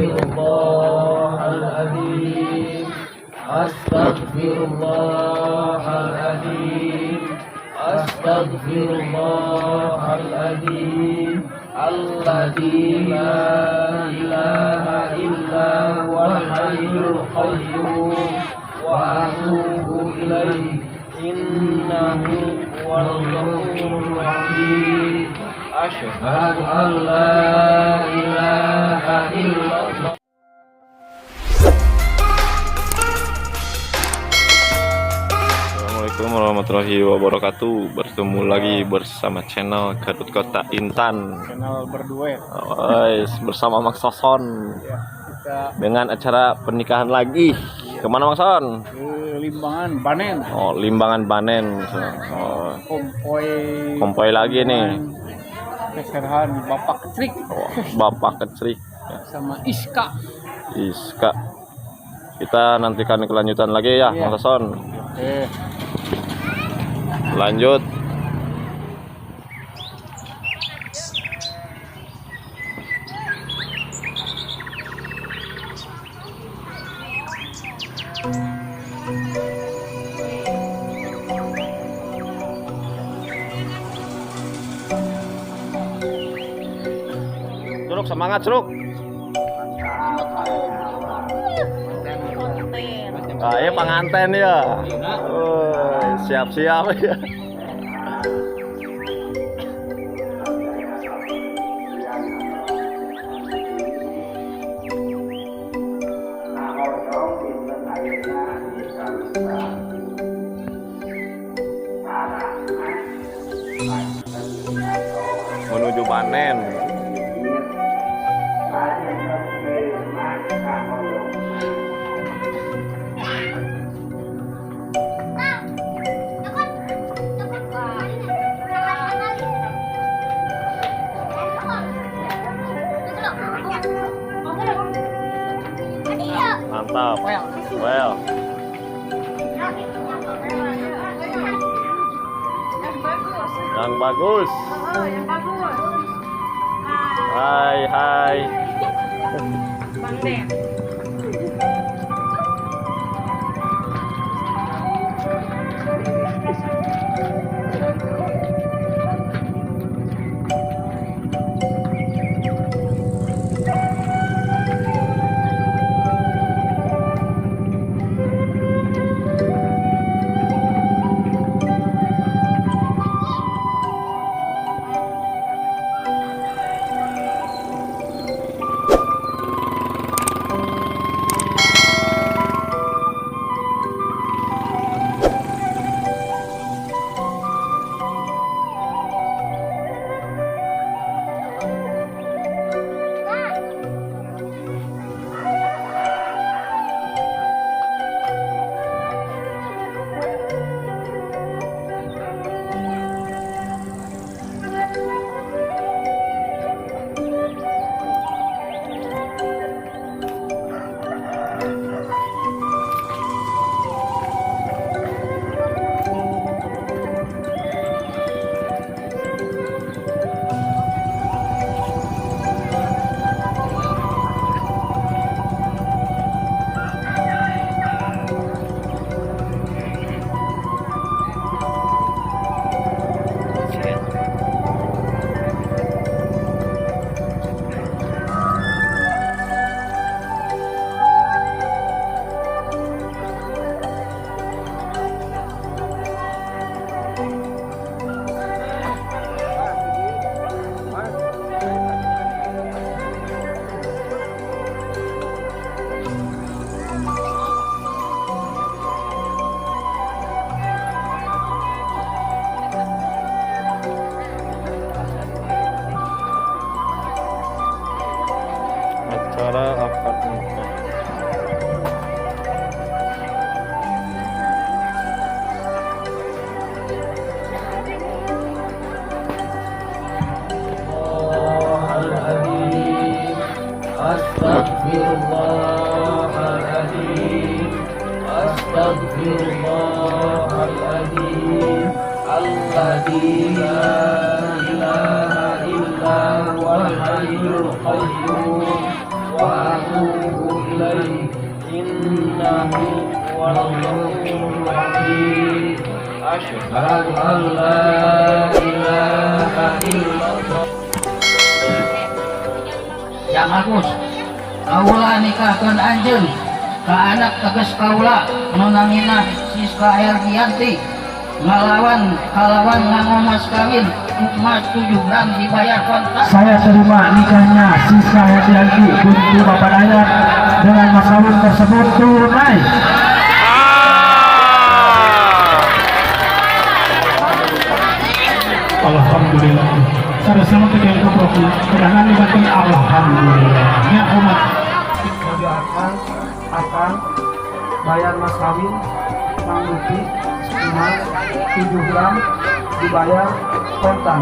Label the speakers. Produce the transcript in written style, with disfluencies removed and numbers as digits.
Speaker 1: Astaghfirullahaladzim. Astaghfirullahaladzim. Astaghfirullahaladzim. Alladzi la ilaha illa huwal hayyul qayyum wa atubu ilaihi innahu huwal ghafurur rahim. Asyhadu an la ilaha illallah.
Speaker 2: Assalamualaikum warahmatullahi wabarakatuh. Bertemu lagi bersama channel Garut Kota Intan.
Speaker 3: Channel berduet.
Speaker 2: Bersama Mang Soson.
Speaker 3: Ya, kita
Speaker 2: Dengan acara pernikahan lagi. Kemana Mang Son?
Speaker 3: ke Limbangan Banen.
Speaker 2: Oh, Limbangan Banen. Oh, Kompoi lagi nih.
Speaker 3: Keserahan Bapak Kecrik
Speaker 2: Oh, Bapak Kecrik
Speaker 3: sama Iska.
Speaker 2: Kita nantikan kelanjutan lagi ya,
Speaker 3: Iya.
Speaker 2: Mang Soson.
Speaker 3: Oke.
Speaker 2: Lanjut. Curug, semangat Curug. Ayo pengantin ya. Siap-siap ya. Menuju panen. Mantap. Well. Yang bagus.
Speaker 4: Yang bagus.
Speaker 2: Hai.
Speaker 4: Bang Den.
Speaker 2: Acara akad nikah.
Speaker 1: Astaghfirullahaladzim. Astaghfirullahaladzim. Alladzi la ilaha illa huwal hayyul qayyum wa عليه إنه هو الغفور الرحيم أشهد أن لا إله إلا الله.
Speaker 5: Ya Agus, kaula nikahkeun anjeun ka anak teges kaula nunangina Siska Ergianti ngalawan kalawan nganggo mas kawin emas 7 gram dibayar kontak.
Speaker 6: Saya terima nikahnya Siska Ergianti binti Bapak Dayat dengan mas kawin tersebut tunai. Alhamdulillah. Saya sama dengan keprofi kedangan libatkan alhamdulillah. Ya umat.
Speaker 1: Akan bayar mas kawin Mang Luki emas 7 gram dibayar kontan.